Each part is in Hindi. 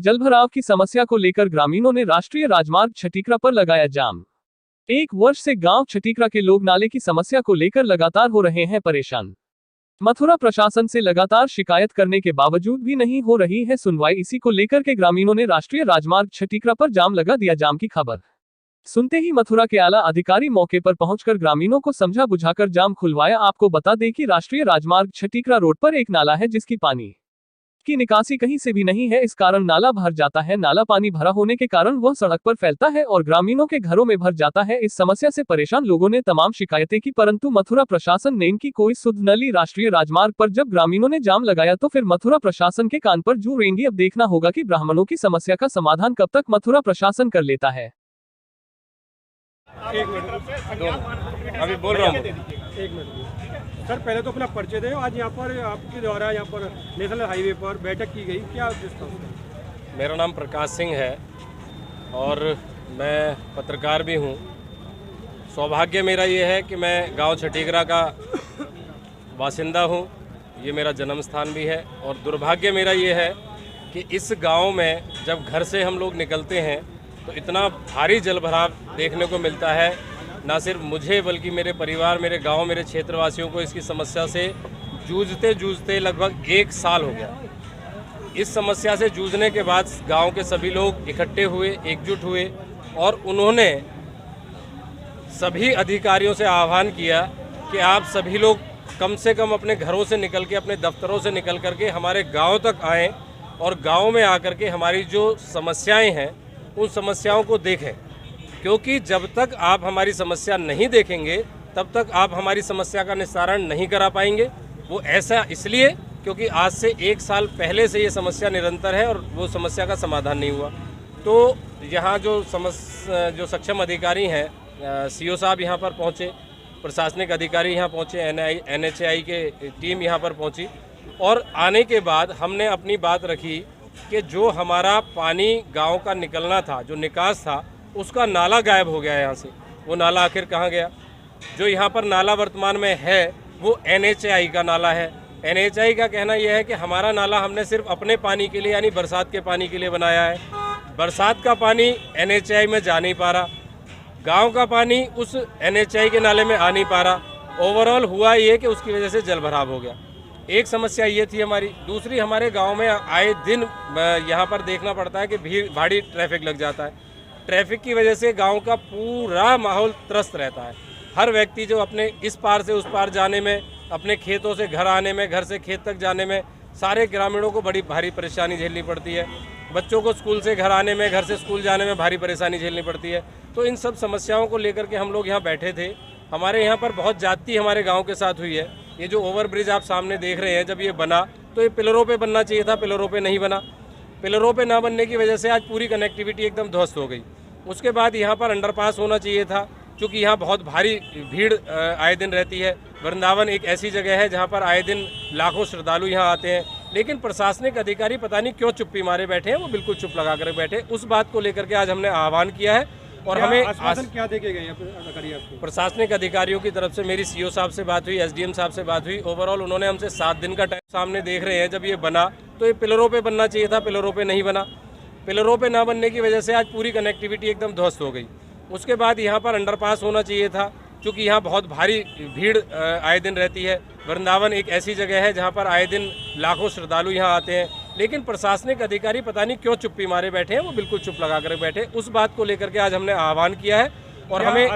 जलभराव की समस्या को लेकर ग्रामीणों ने राष्ट्रीय राजमार्ग छटीकरा पर लगाया जाम। 1 वर्ष से गांव छटीकरा के लोग नाले की समस्या को लेकर लगातार हो रहे हैं परेशान। मथुरा प्रशासन से लगातार शिकायत करने के बावजूद भी नहीं हो रही है सुनवाई। इसी को लेकर के ग्रामीणों ने राष्ट्रीय राजमार्ग छटीकरा पर जाम लगा दिया। जाम की खबर सुनते ही मथुरा के आला अधिकारी मौके पर पहुंचकर ग्रामीणों को समझा बुझाकर जाम खुलवाया। आपको बता दें कि राष्ट्रीय राजमार्ग छटीकरा रोड पर एक नाला है जिसकी पानी की निकासी कहीं से भी नहीं है। इस कारण नाला भर जाता है। नाला पानी भरा होने के कारण वह सड़क पर फैलता है और ग्रामीणों के घरों में भर जाता है। इस समस्या से परेशान लोगों ने तमाम शिकायतें की, परंतु मथुरा प्रशासन ने इनकी कोई सुध न ली। राष्ट्रीय राजमार्ग पर जब ग्रामीणों ने जाम लगाया तो फिर मथुरा प्रशासन के कान पर जू रेंगी। अब देखना होगा कि ब्राह्मणों की समस्या का समाधान कब तक मथुरा प्रशासन कर लेता है। एक मिनट अभी बोल रहा हूँ। एक मिनट सर, पहले तो अपना परिचय दें। आज यहाँ पर आपके द्वारा यहाँ पर नेशनल हाईवे पर बैठक की गई, क्या उद्देश्य था? मेरा नाम प्रकाश सिंह है और मैं पत्रकार भी हूँ। सौभाग्य मेरा ये है कि मैं गांव छटीकरा का बासिंदा हूँ, ये मेरा जन्म स्थान भी है। और दुर्भाग्य मेरा ये है कि इस गांव में जब घर से हम लोग निकलते हैं तो इतना भारी जलभराव देखने को मिलता है। ना सिर्फ मुझे बल्कि मेरे परिवार, मेरे गांव, मेरे क्षेत्रवासियों को इसकी समस्या से जूझते लगभग 1 साल हो गया। इस समस्या से जूझने के बाद गांव के सभी लोग इकट्ठे हुए, एकजुट हुए और उन्होंने सभी अधिकारियों से आह्वान किया कि आप सभी लोग कम से कम अपने घरों से निकल के, अपने दफ्तरों से निकल करके हमारे गाँव तक आएँ और गाँव में आकर के हमारी जो समस्याएँ हैं उन समस्याओं को देखें, क्योंकि जब तक आप हमारी समस्या नहीं देखेंगे तब तक आप हमारी समस्या का निस्तारण नहीं करा पाएंगे। वो ऐसा इसलिए क्योंकि आज से 1 साल पहले से ये समस्या निरंतर है और वो समस्या का समाधान नहीं हुआ। तो यहाँ जो सक्षम अधिकारी हैं, सीओ साहब यहाँ पर पहुँचे, प्रशासनिक अधिकारी यहाँ पहुँचे, NHAI के टीम यहाँ पर पहुँची और आने के बाद हमने अपनी बात रखी कि जो हमारा पानी गांव का निकलना था, जो निकास था, उसका नाला गायब हो गया यहाँ से। वो नाला आखिर कहाँ गया? जो यहाँ पर नाला वर्तमान में है वो NHAI का नाला है। NHAI का कहना यह है कि हमारा नाला हमने सिर्फ अपने पानी के लिए यानी बरसात के पानी के लिए बनाया है। बरसात का पानी NHAI में जा नहीं पा रहा, गाँव का पानी उस NHAI के नाले में आ नहीं पा रहा। ओवरऑल हुआ ये कि उसकी वजह से जलभराव हो गया। एक समस्या ये थी हमारी। दूसरी, हमारे गांव में आए दिन यहाँ पर देखना पड़ता है कि भीड़ भारी ट्रैफिक लग जाता है। ट्रैफिक की वजह से गांव का पूरा माहौल त्रस्त रहता है। हर व्यक्ति जो अपने इस पार से उस पार जाने में, अपने खेतों से घर आने में, घर से खेत तक जाने में सारे ग्रामीणों को बड़ी भारी परेशानी झेलनी पड़ती है। बच्चों को स्कूल से घर आने में, घर से स्कूल जाने में भारी परेशानी झेलनी पड़ती है। तो इन सब समस्याओं को लेकर के हम लोग यहाँ बैठे थे। हमारे यहाँ पर बहुत जाती हमारे गाँव के साथ हुई है। ये जो ओवरब्रिज आप सामने देख रहे हैं, जब ये बना तो ये पिलरों पे बनना चाहिए था, पिलरों पे नहीं बना। पिलरों पे ना बनने की वजह से आज पूरी कनेक्टिविटी एकदम ध्वस्त हो गई। उसके बाद यहाँ पर अंडरपास होना चाहिए था, क्योंकि यहाँ बहुत भारी भीड़ आए दिन रहती है। वृंदावन एक ऐसी जगह है जहाँ पर आए दिन लाखों श्रद्धालु यहाँ आते हैं, लेकिन प्रशासनिक अधिकारी पता नहीं क्यों चुप्पी मारे बैठे हैं। वो बिल्कुल चुप लगा कर बैठे। उस बात को लेकर के आज हमने आह्वान किया है और हमें क्या देके गए आपको? प्रशासनिक अधिकारियों की तरफ से मेरी सीओ साहब से बात हुई, SDM साहब से बात हुई। ओवरऑल उन्होंने हमसे 7 दिन का टाइम, सामने देख रहे हैं, जब ये बना तो ये पिलरों पे बनना चाहिए था, पिलरों पे नहीं बना। पिलरों पे ना बनने की वजह से आज पूरी कनेक्टिविटी एकदम ध्वस्त हो गई। उसके बाद यहाँ पर अंडरपास होना चाहिए था, क्योंकि यहाँ बहुत भारी भीड़ आए दिन रहती है। वृंदावन एक ऐसी जगह है जहाँ पर आए दिन लाखों श्रद्धालु यहाँ आते हैं, लेकिन प्रशासनिक अधिकारी पता नहीं क्यों चुप्पी मारे बैठे हैं। वो बिल्कुल चुप लगा कर बैठे। उस बात को लेकर के आज हमने आह्वान किया है और हमें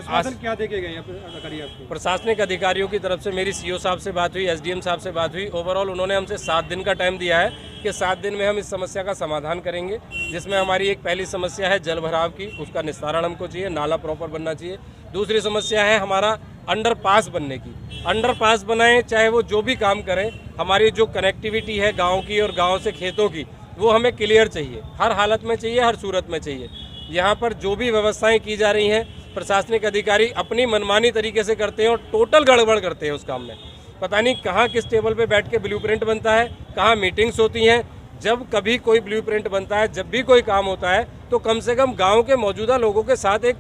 क्या देके गए आपको? प्रशासनिक अधिकारियों की तरफ से मेरी सीओ साहब से बात हुई, SDM साहब से बात हुई। ओवरऑल उन्होंने हमसे 7 दिन का टाइम दिया है कि 7 दिन में हम इस समस्या का समाधान करेंगे, जिसमें हमारी एक पहली समस्या है जलभराव की, उसका निस्तारण हमको चाहिए, नाला प्रॉपर बनना चाहिए। दूसरी समस्या है हमारा अंडरपास बनने की। अंडरपास बनाएं, चाहे वो जो भी काम करें, हमारी जो कनेक्टिविटी है गाँव की और गाँव से खेतों की, वो हमें क्लियर चाहिए, हर हालत में चाहिए, हर सूरत में चाहिए। यहाँ पर जो भी व्यवस्थाएं की जा रही हैं, प्रशासनिक अधिकारी अपनी मनमानी तरीके से करते हैं और टोटल गड़बड़ करते हैं उस काम में। पता नहीं कहाँ किस टेबल पे बैठ के ब्लूप्रिंट बनता है, कहाँ मीटिंग्स होती हैं। जब कभी कोई ब्लूप्रिंट बनता है, जब भी कोई काम होता है, तो कम से कम गांव के मौजूदा लोगों के साथ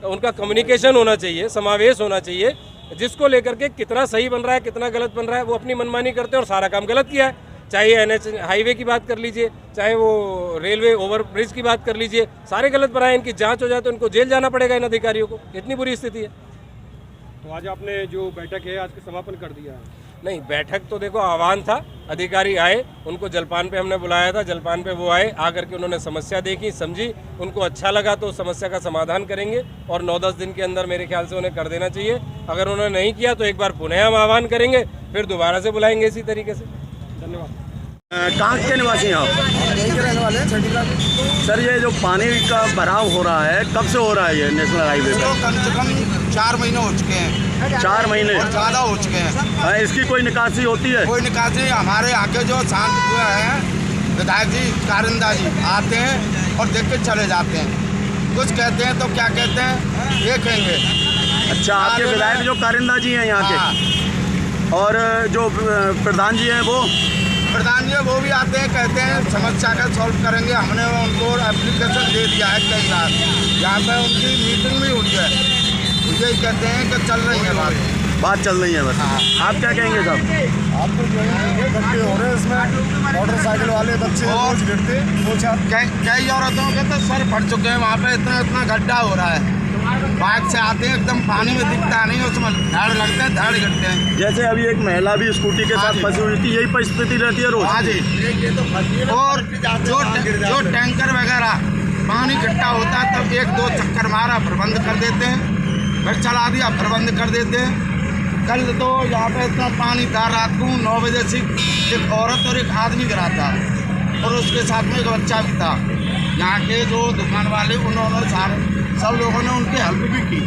उनका कम्युनिकेशन होना चाहिए, समावेश होना चाहिए, जिसको लेकर के कितना सही बन रहा है, कितना गलत बन रहा है। वो अपनी मनमानी करते हैं और सारा काम गलत किया है। चाहे NH हाईवे की बात कर लीजिए, चाहे वो रेलवे ओवरब्रिज की बात कर लीजिए, सारे गलत बनाए। इनकी जांच हो जाए तो इनको जेल जाना पड़ेगा इन अधिकारियों को, इतनी बुरी स्थिति है। तो आज आपने जो बैठक है आज का समापन कर दिया है? नहीं, बैठक तो देखो आह्वान था, अधिकारी आए, उनको जलपान पे हमने बुलाया था, जलपान पे वो आए, आकर के उन्होंने समस्या देखी, समझी, उनको अच्छा लगा तो समस्या का समाधान करेंगे और 9-10 दिन के अंदर मेरे ख्याल से उन्हें कर देना चाहिए। अगर उन्होंने नहीं किया तो एक बार पुनः हम आह्वान करेंगे, फिर दोबारा से बुलाएंगे इसी तरीके से। धन्यवाद। कहाँ के निवासी हैं आप? यहीं के रहने वाले हैं, छठीला के। सर ये जो पानी का भराव हो रहा है कब से हो रहा है ये नेशनल हाईवे इसको पे? कम से कम 4 महीने हो चुके हैं, 4 महीने और ज़्यादा हो चुके हैं। इसकी कोई निकासी होती है? कोई निकासी हमारे यहाँ के जो शांत हुए हैं विधायक जी कारिंदा जी आते हैं और देख के चले जाते हैं। कुछ कहते हैं तो क्या कहते हैं देखेंगे। अच्छा, आपके विधायक जो कारिंदा जी हैं यहाँ हाँ, के, और जो प्रधान जी हैं वो प्रधान जी वो भी आते हैं, कहते हैं समस्या का सॉल्व करेंगे। हमने उनको एप्लीकेशन दे दिया है कई बार, यहाँ पे उनकी मीटिंग भी हुई है, यही कहते हैं कि चल रही है बात चल रही है बस। आप क्या कहेंगे साहब? आप तो जो है गड्ढे हो रहे हैं इसमें, मोटरसाइकिल वाले बच्चे और रोज गिरते, 2-4 कई औरतों के तो सर फट चुके हैं वहाँ पे, इतना गड्ढा हो रहा है। बाइक से आते हैं एकदम पानी में दिखता नहीं, उसमें धड़ लगते हैं, धड़ गिरते हैं। जैसे अभी एक महिला भी स्कूटी के साथ फंसी हुई थी, यही परिस्थिति रहती है रोज? हाँ जी। और जो टैंकर वगैरह पानी इकट्ठा होता है तब 1-2 चक्कर मारा फिर बंद कर देते हैं, फिर चला दिया फिर बंद कर देते हैं। कल तो यहाँ पे इतना पानी था, रात को 9 बजे से एक औरत और एक आदमी गिरा था और उसके साथ में एक बच्चा भी था। यहाँ के जो दुकान वाले उन्होंने सब लोगों ने उनकी हेल्प भी की।